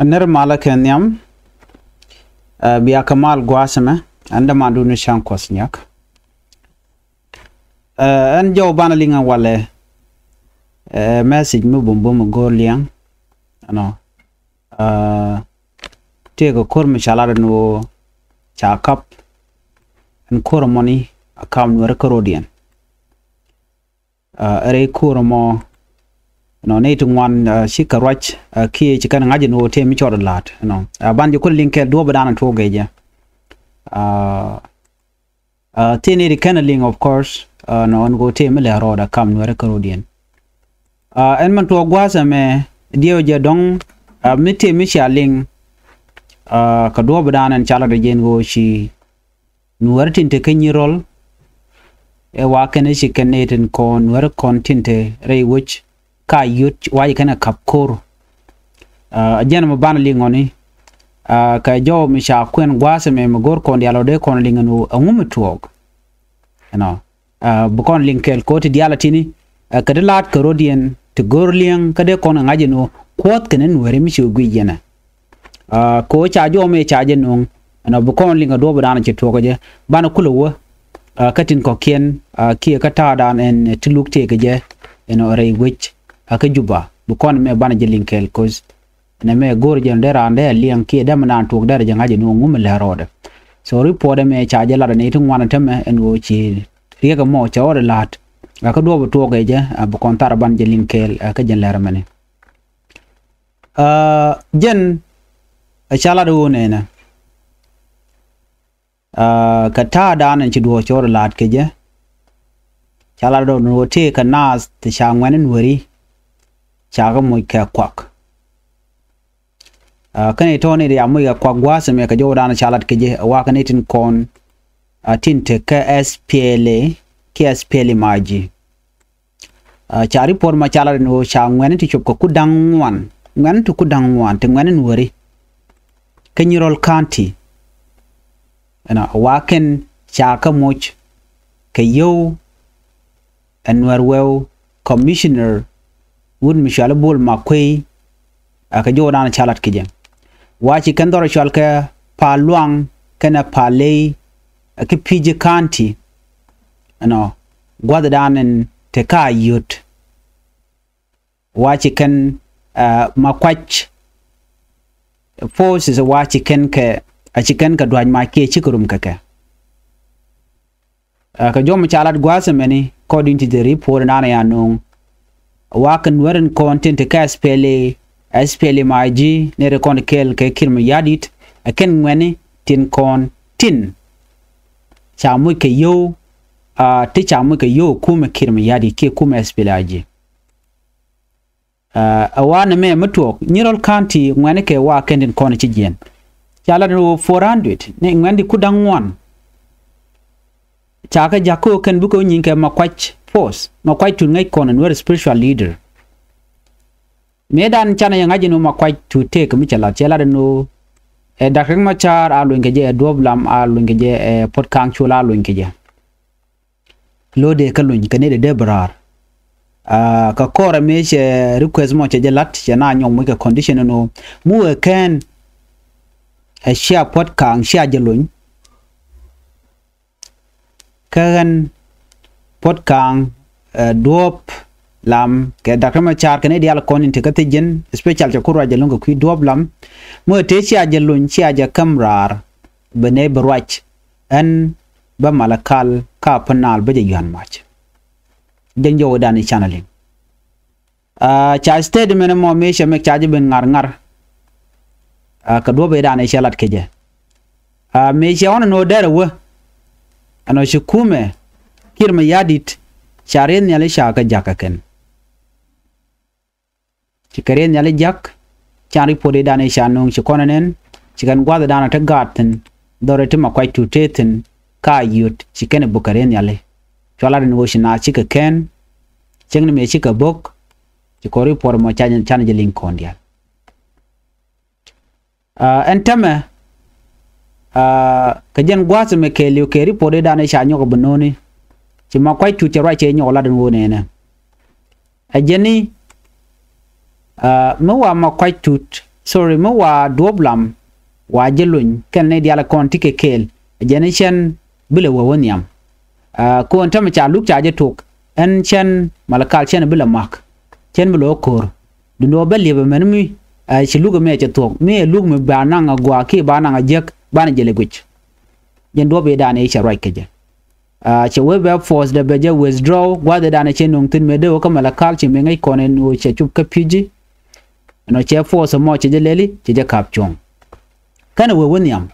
Aner malak nyam biya kamal gwasama anda mandu ni shankos nyak an jaw bana linga wale message mu bum go liang ano te ko kor mi chalada no chakap an kor money akam no rekorodian are kor mo no need one shikarwach ki chikan ngaji no te mi chor lat no banjo ko linke do badana to geja tini canneling of course no on go te mi le roda kam no rekorodian en man to gwasa me dio je dong mi te mi shaling ka do badana chala de jen go shi nuwer tinte ke nyirol e wa kene shi keneten kon nuwer kon tinte rei which ka yut wai kana kapkor ajana mabana lingoni ka jo mi sha kwen gwase me magor kon dialo de kon lingano angum tuɔɔk no bu kon linkel ko ti diala tini ka de lat karodien te gorliang ka de kon ngaje no kwot kenen were mi shu gwijena ko cha jo me cha je no no bu kon linga do badana che tuɔɔk je bana kulo katin ko ken ki ka ta dan en tiluk te ke je eno rei which aka juba bu kon me bana jelinkel cause na me gor jen dera ande liang ki dem nan tuk dera jangaje no ngum le roda so report me charge la ne tun wana teme en wo chi riega mo cha ore lat aka do bu to geje bu kon tar ban jelinkel aka jen lera mane jen chala do ne na ka ta dan ci do chor lat keje chala do no te ka nas te changwen wori chaga moy ka kwak kane toni de amoy ka kwak gwase me ka jodana chalat keje wa kanetin kon tinte KSPL maji chari por ma chala no changwen ti chop ko kudangwan ngwan tu kudangwan te ngwan wori nyirol county ana waken chaka moch ke yo anwar wew commissioner wud mishala bol makwe aka jodana chalat kije wachi kendoro chalka paluang kana pale aka pije county ano gwadadan te ka yut wachi kan makwach forces wachi kan ke a chicken ka dwaj ma ke chikurum kaka ka jom chalat gwase meni according to the report nana ya nung wakan weren content ka SPL maji ne rekon kel ke kirma yadit aken ngweni tin kon tin chamu ke yo ti chamu ke yo kuma kirma yadi ke kuma SPL aji awana me mutuɔɔk nyirol county ngweni ke waken tin kon chijen chala no 400 ne ngandi kudangwan chaka jako ken buko nyinke makwach force makwach tu ngai konan were spiritual leader medan chana yangaji no makwach tu take mi chala no dakeng machar alu ngeje doblam alu ngeje potkang chula alu ngeje lode kalun kene de debrar ka kora me she request mo che lat chana nyom mo ke condition no mu ken a share potkang share jelun kan potkang dop lam ke dakama char kene dial konin te katijen special cha kurwa jelun ko ku dop lam mo te share jelun share ja kamrar bene barwach an ba malakal ka panal ba yan match den jo dani channeling cha stead mena mo me she me charge ben ngar ka do be dane shalat keje me she on no dere wo ano shikume kirma yadit charen yale shaka jakaken chikaren yale jak chari pode dane shanong chikonanen chikan gwada dana ta gaten dore tima kwai tuteten ka yut chikene bukaren yale chola no shina chika ken chengne me chika bok chikori por mo chan jeling kondial entame kajen gwase me kelio keri pode dane shanyo ko benoni chima kwai tu chera che nyola den wone na ajeni Mwa ma quite tut sorry mo wa doblam wa jelun ken ne diala konti ke kel generation bile wo wonyam ko on tam cha luk cha je tok en chen malakal chen bile mak chen bile okor du no bele be menmi ci luga me cha tok me lug me bananga gwa ki bananga jek bana jele guch yen do be dane cha right keje ci we be force de beje withdraw gwa de dane chen nong tin me de ko malakal ci me ngai konen no cha chup ka piji no che force mo che jeleli che je kap chong kana we wonyam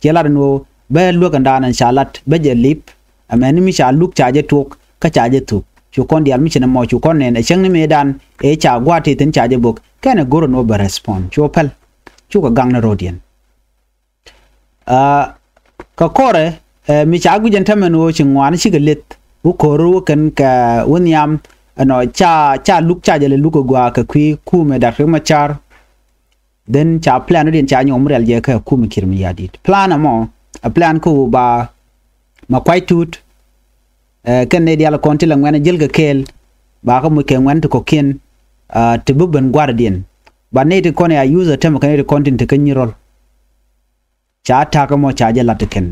che la no be lu kan danan shalat be je lip ameni mi sha luk cha je tok ka cha je tok chu kon dial mi chena mo chu kon ne chang ni me dan e cha gwa ti tin cha je bok kana goro no be respond chu pel chu ka gang na rodien ka kore mi cha gu jen tamen wo chingwan shi ga let wo koru kan ka wonyam no cha luk cha je le luk gwa ka kwi ku me da ma char then cha plan din cha nyom rel je ka ku mi kirmi yadit plan amo a plan ko ba ma kwai tut ken ne dial konti la ngwana jel ga kel ba ko mu ke ngwan to ko ken te buben guardian ba ne te kone a user tem kan ne content kan nyirol cha ta ko mo cha je lat ken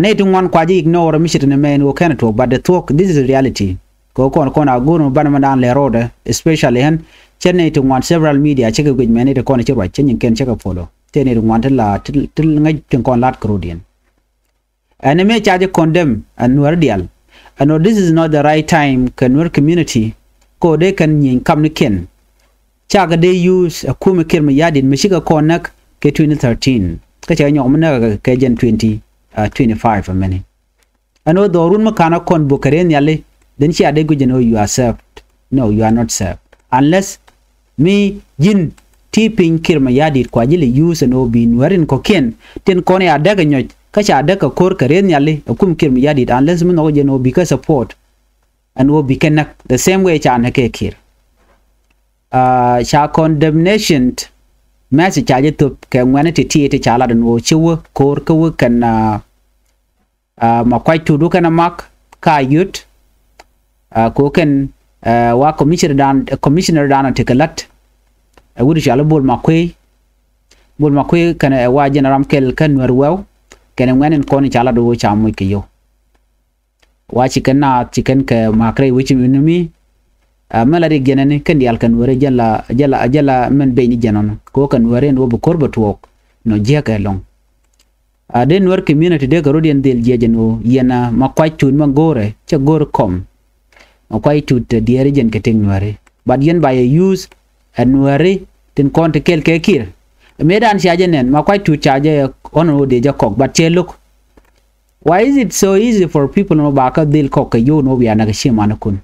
ne tu ngwan kwaji ignore mi shit ne men wo kan to but the talk this is reality ko na gunu ban man le road especially hen chenne to ngwan several media check with many to kone chwa chen ken check follow tene to ngwan la til ngai tin kon lat krodian and me charge condemn and nuer dial and no, this is not the right time can nuer community ko de kan yin kam ni ken chaga they use a kuma kirma yadin mishiga konak ke 2013 ka cha nyom na ke gen 2025 many and no dorun makana kon bukaren yale then she ade gujeno you are served no you are not served unless me jin tipping kirma yadit kwa jile use no bin werin ko ken ten kone adaga nyoj ka cha adaga kor karen yale kum kirma yadit unless me no jeno because support and wo bikenak the same way cha na ke kir cha condemnation message cha je to ke ngwane ti ti cha la den wo chiwo kor ko kan ma kwai tudu kana mak ka yut ko ken wa commissioner dan tekalat wuri shala bol makwe kana wa general kel kan werwew kana ngwanen koni chala do cha mu ke yo wa chicken ke makre wichi minumi malari genene kan dial kan wore jala men be ni janon ko kan wore no bu korba tuok no jeka long den wor community de garodian del jejeno yena makwai tun magore cha gor kom makwai tut diere jen ke ting nuare but yen by use nuare tin kon te kel ke kir medan shajenen makwai tut chaje ono de jakok but che look why is it so easy for people no baka dil kok yo no biana ke shima na kun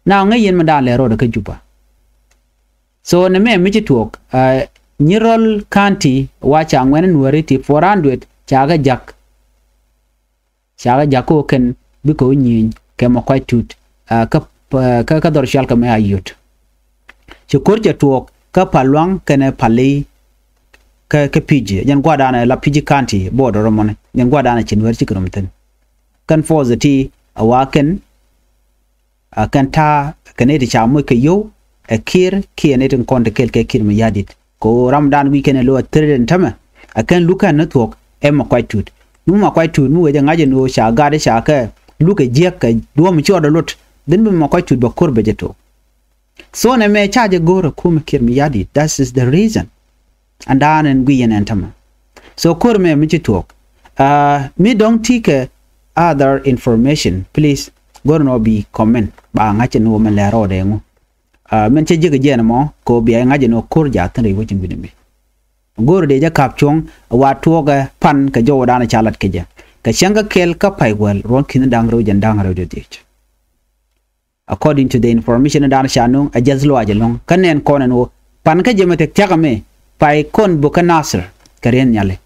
na ngai yen madan le ro de ke juba so ne me mi tuok nyirol county wacha ngwen nuare ti 400 chaga jako ken biko nyin ke makwai tut ka dor shal ka me ayot chukur ja tuok ka palwang kene pali ka piji yan gwada na la piji kanti bodo romone yan gwada na chinwer chikrumten kan fozati awaken kan ta kaneti chamu ke yo akir kieneten konde kel ke kir me yadit ko ramdan weekend lo treden tama akan luka na tuok em makwai tut nu makwai tut nu we ngaje no sha gade sha ka luka jek ka do mi chodo lot den be makwai tut ba korbe jeto so ne me charge goro kuma kirmi yadi that is the reason and dan and guyen entama so korme mi talk me don't take other information please go no be comment ba ngache no me lero de ngo men che jige jena mo ko bi ngaje no korja tan re wocin binimi goro de ja kapchong wa tuoga pan ka jo dana chalat keja ka shanga kel ka paigwal ron kin dangro jan dangro de dich according to the information dana shanung a jazlo ajelong kanen konen wo pan ka jemete tiagame pai kon buka nasr karen nyale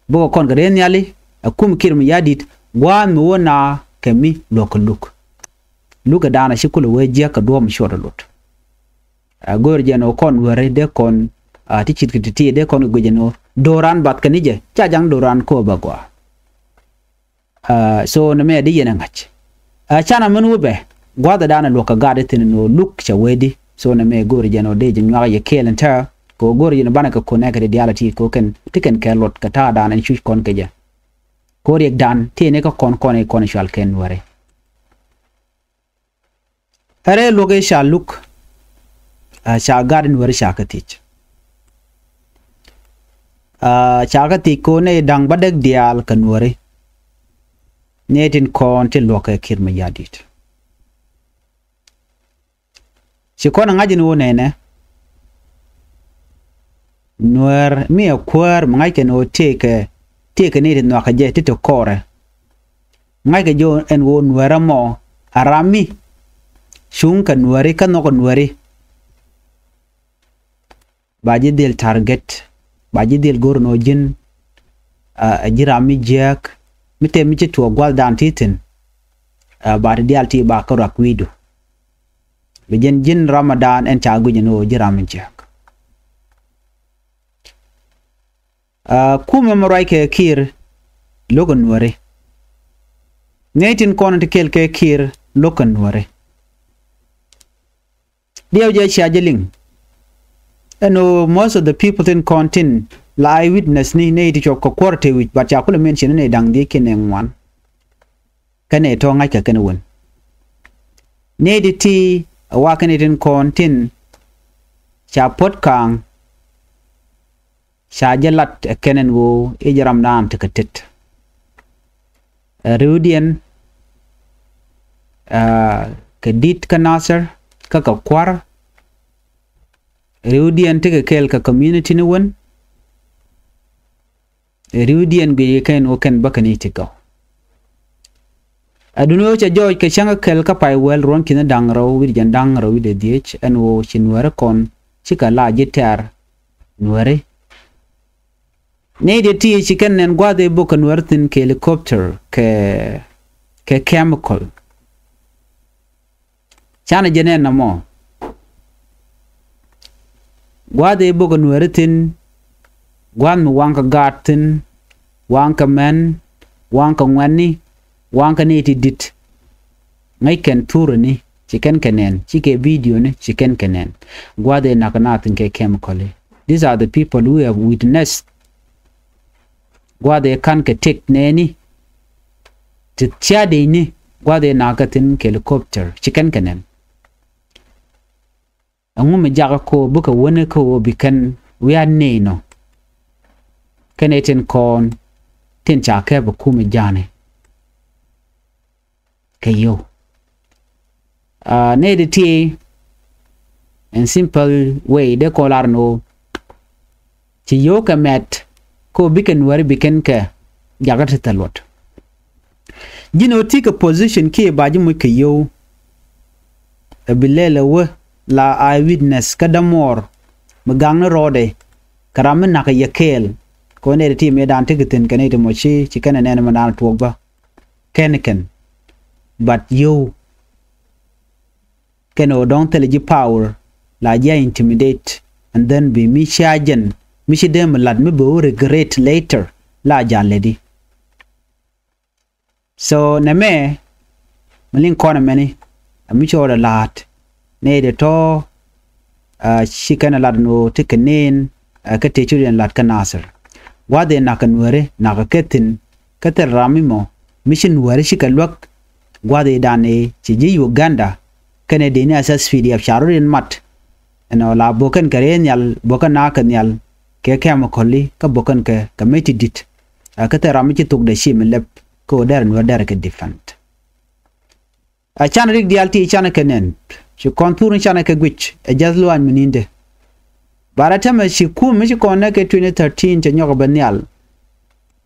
bo kon karen nyale akum kirmi yadit wa mi wona kemi lokuluk luka dana shikulu weje ka dom shoda lot gor jeno kon wore de kon tichit kititi de kon gojeno doran bat kanije chajang doran ko bagwa so na me de yena ngach chana manu be gwada dana loka gade tin no luk cha wedi so na me gor jeno de nywa ye kelenta ko gor yin bana ka connect de diality ko ken tiken ke lot ka ta dan en chu kon ke ja ko riɛk dan te ne ka kon shal ken ware are loge sha look sha garden ware sha ka tich sha ka ti ko ne dang badek dial kan ware netin kon te loke kir ma yadit si kon ngajin wo ne Nuer mi a kwar mangai ken o teke ne no ka je tito kore ngai ke jo en wo Nuer mo arami shun ka Nueri ka no ko Nueri baji del target baji del gor no jin a jirami jek mite mi to gwal dan titin ba dial ti ba ka rakwido be jin Ramadan en ta gujen no jirami jek kuma marai ke kir logan Nueri netin kon te kel ke kir logan Nueri dio je chajeling and most of the people in contin la eyewitness ni ne ti ko korte wich but ya kula mention ne dang de kenen wan kane to ngai ka kan won ne di ti wa kan tin contin cha pot kang sha jalat kenen wo ijram nan te katet rudian kedit kanasar ka kwar rudian te kel ka community ne won rudian be ken o ken bakani te go aduno cha joy ke changa kel ka pai wel ron kin dang ro wi jan dang ro wi de diech en wo chinwara kon chika la jitar Nueri ne de ti chicken nen gwade boka Nuertin ke helicopter ke chemical chana jenen na mo gwade boka Nuertin gwan wanka gatin wanka men wanka ngwani wanka neti dit ngai ken turu ni chicken kenen chike video ni chicken kenen gwade nakanatin ke chemical. These are the people who have witnessed gwade kan ke tek neni ti chade ni gwade nakatin ke helicopter chicken kenen angu me jaga ko buka wone ko bikan we are no kenetin kon tin cha ke bu kuma jane kayo ne de ti in simple way de kolar no ti yo ka met ko biken wari biken ka jagata talot jino tika position ke baji mu ke yo bilela we la eyewitness kadamor magang rode karamen na ka yakel ko ne ti me dan tigitin kane to mochi chikana ne na dan tuba kenken but you keno don't tell you power la ja intimidate and then be me shajen mishi dem lad me bo regret later la ja lady so na me malin kona meni ami chora lat ne de to shikana lad no tikenen ka te churian lad kanasar wade na kanwere na ka ketin kater ramimo mission wari shikalwak wade dane chiji Uganda kene de ni asas fidi af sharurin mat eno la bokan karen yal bokan na kan yal ke kema kolli ka bokan ke committee dit ka te ramichi tuk de shim lep ko der no der ke different a chan rig dialti chan kenen shi kontur chan ke gwich e jazlu an mininde baratama shi ku mi shi kon ke 2013 te nyoko banyal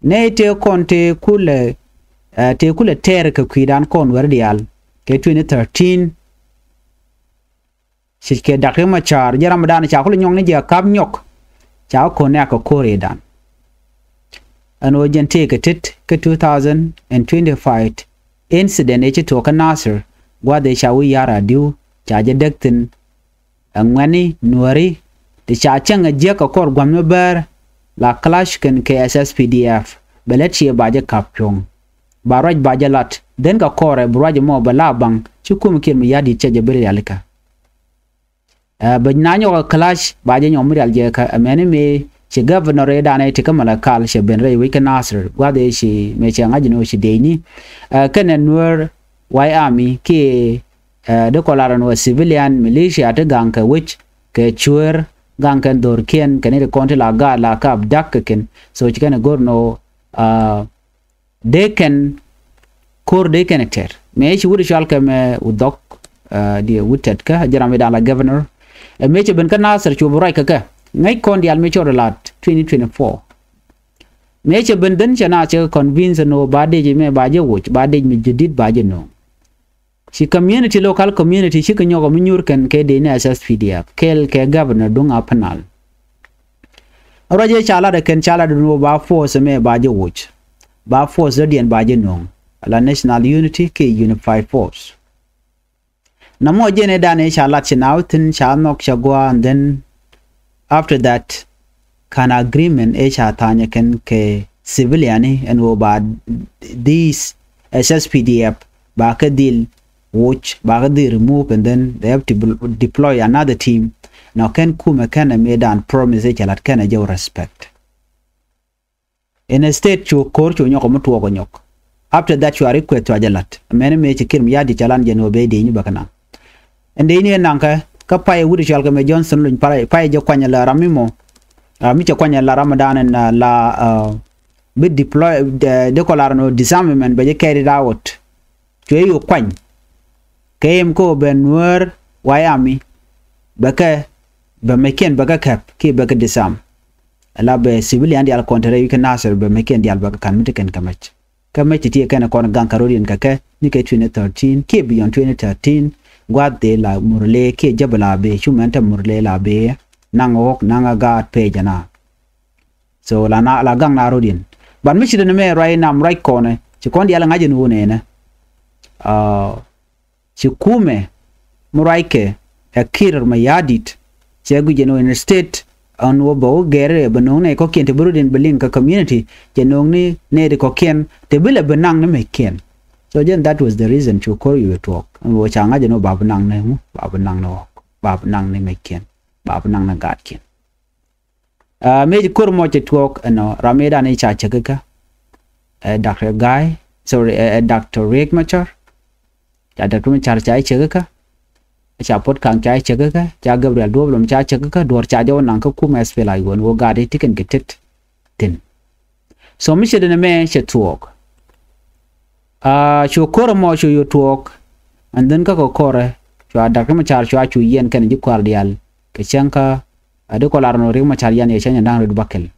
ne te konte kule ter ke kwidan kon wer dial ke 2013 shike dakema char jaram dan cha ko nyong ne je kab nyok cha ko ne ko kore dan ano jente ke tit ke 2025 incident e to ka nasir gwade cha wi yara diu cha je dektin angwani Nueri de cha changa je ka kor gwam ber la clash ken ke SSPDF belet che baje kapyong baraj baje lat den ka kore braj mo bala bang chukum kin mi yadi che je ber yalika ba nanyo clash ba je nyom real je ka amene me ci governor e dane te kamala kal she ben re we kan asr gwade shi me ci ngaji no shi deini kɛnɛ nuer why army ke de kolara no civilian militia te ganka which ke chuer gankan dor ken kene de konti la ga la kap dak ken so ci kana gorno they can kor they can ter me ci wuri shal ka me udok di wutet ka jarame da la governor me ci ben kan asr ci bu ray ka ngay kon dial me choro lat 2024 me che benden chana che convince no bade je me baje wuch bade mi jidit baje no si community local community si kanyo ko nyur ken ke de ne SSPDF kel ke governor dung apanal araje chala de ken chala no ba force me baje wuch ba force dien baje no la national unity ke unified force namo je ne dane chala chinau tin chanok chagwa and then after that can agreement tanya can ke civilian and about these SSPDF back a deal watch back they remove and then they have to deploy another team now can kuma can made and promise that can a respect in a state you court you nyok after that you are required to ajalat many me chikim yadi chalan jeno be de ni bakana and they ni nanka kapai wuri shalka me Johnson lun pai jo kwanya la ramimo mi cho kwanya la Ramadan and la bit deploy de kolar no disarmament be carried out to you kwany kem ko ben Nuer wayami baka be meken baka kap ki baka disarm la be civilian di al contrary you can answer be meken di al baka kan mitiken kamach ti kana kon gankarodin kake ni ke 2013 ke beyond 2013 gwade la murle ke jabala be shumanta murle la be nangok nanga gat pe jana so la na la gang na rodin ban mi chidene me right nam right corner ci kon yala ngaje no ne na ci kume muraike akir ma yadit ci guje no in state on wo bo gere banong ne ko kente burudin belin ka community jenong ni ne de ko ken te bile benang ne me ken. So then that was the reason to call you to talk. Wo changa jeno babu nang ne mu babu nang no babu nang ne meken babu nang na gat ken. Me kur mo to talk no rameda ne cha chaka Dr. Guy sorry Dr. riɛk machar ya Dr. machar cha chaka cha pot kang cha chaka cha Gabriel doblom cha chaka dor cha jo nang ka kuma spela gon wo gade tiken getet tin. So me shede me she talk show kora mo show you talk and then ka ko kore show Dr. machar show chu yen kan ji kwardial ke chanka ade ko larno ri machar yan ye chanya ndang ru bakel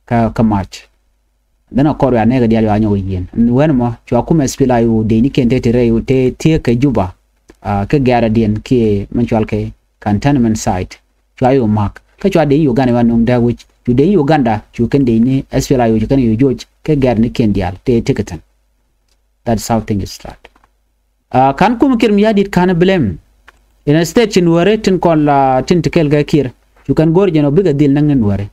ka march then a kore ane ga dial anyo yen when mo show kuma spela yu de ni kente tere yu te tie ke juba ke gara dien ke manchwal ke cantonment site show yu mark ka show de Uganda wan num da which you de Uganda you can de ni spela yu kan yu George ke gar ni ken dial te tiketan. That's how things start. Kan kum kir miyadit kan blame. In a state in Nuer tin kon la tin tikel ga kir. You can go jeno biga deal nang Nuer.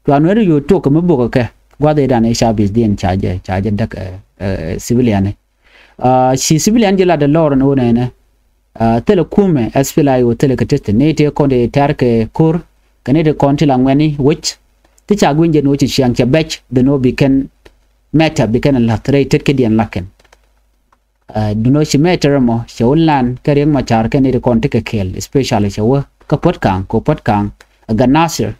To Nuer you talk me boka ke. Gwade dan e shabis din charge dak civilian. Si civilian jela de lor no ne. Tele kume SPLA yo tele katete ne te konde tarke kur kanede konti la ngweni which ticha gwinje no chi chiang cha batch the no becan matter becan la trade ke dian laken. Duno shi meter mo shawlan kareng machar kan ire konti ke kel especially shawa ka potkang ko potkang ga nasir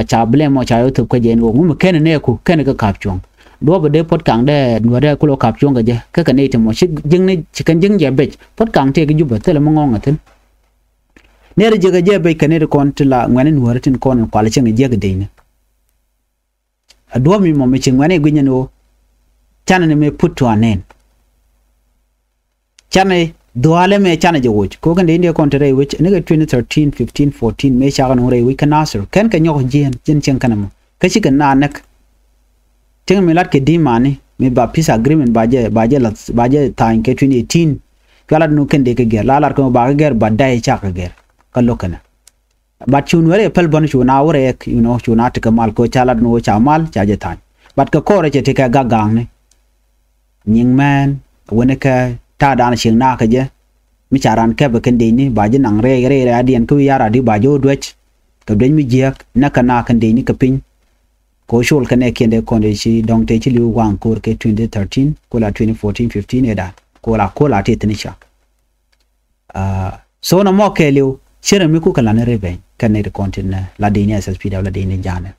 cha ble mo cha yo tup ka jen go mu ken ne ku ken ka kapchong do ba de potkang de no de ku lo kapchong ga je ka ne te mo shi jing ne chikan jing je bech potkang te ga juba tele mo ngonga ten ne re je ga je be kan ire konti la ngwane no retin kon kwala cheng je ga de ne do mi mo me ching ngwane gwinya no chana ne me put to an end. Chane duale me chane je wuch ko kan India kontere which nega 2013 15 14 me chagan hore we can answer kan kan yo jen chen kanam kachi kan nanak ting me lat ke di mani me ba peace agreement baje time ke 2018 kala no kan de ke ger lalar ko ba ger ba dai cha ka ger kallo kana but chun were pel bon chuna wore you know chuna te kamal ko chala no cha mal cha je tan but ka kore che te ka gagang ne nying man wona ka ta dan ching na ka je mi charan ke be kende ni ba je nang re adien ku yara di ba jo dwech ka den mi jiak na kana kende ni ka pin ko shol kane kende konde chi dong te chi liu wang kur ke 2013 ko la 2014 15 eda ko la te tnisha so na mo ke liu chere mi ku kala ne rebe kane de content na la de ni ssp la de ni jana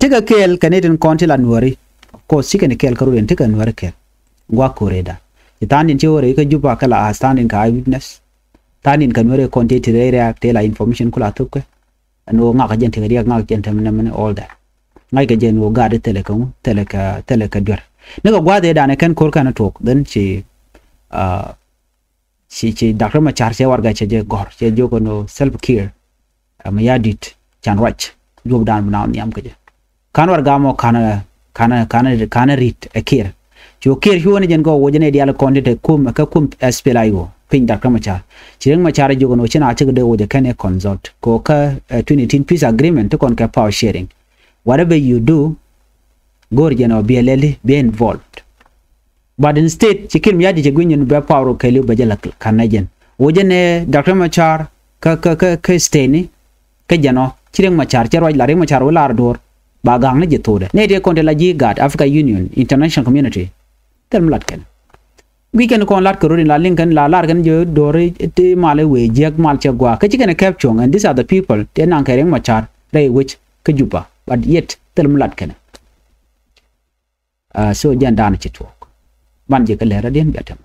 tiga kel kane den content la nuari ko sikene kel karu den tiga nuari kel gwa koreda tanin chore ka juba kala standing ka eyewitness tanin kan wore content riɛk te la information kula tukke no nga ka jente riɛk nga jente men all that ngai ka jen wo gade tele ka dur ne ko gwade da ne kan kor kana tok dan ci ci doctor ma charge warga ce je gor ce jogo no self care ma yadit chan wach job dan na nyam ka je kan warga mo kana rit a care jo care huone jen go wojene diala content ka kum spelayo pin doctor ma char cireng ma char jogo no china de woje kan e consult ko ka 2018 peace agreement to kon ka power sharing. Whatever you do, Gordian or BLL be involved. But instead, Chikil Miadi Chiguin be power Kelu Bajala Canadian. Wojane Dr. Machar, Steny, Kajano, Chiring Machar, Cheroy Larry Machar, Lardor, Bagang Jetode, Nadia Contelaji Gad, Africa Union, International Community. Tell me Latken. We can call Latker in La Lincoln, La Largan, Dori, Malawi, Jack Malchagua, Kachikan Capchong, and these are the people, then Ankaring Machar, they which Kajupa. But yet tell latken so jan dan ci tok ban je ka leera den betam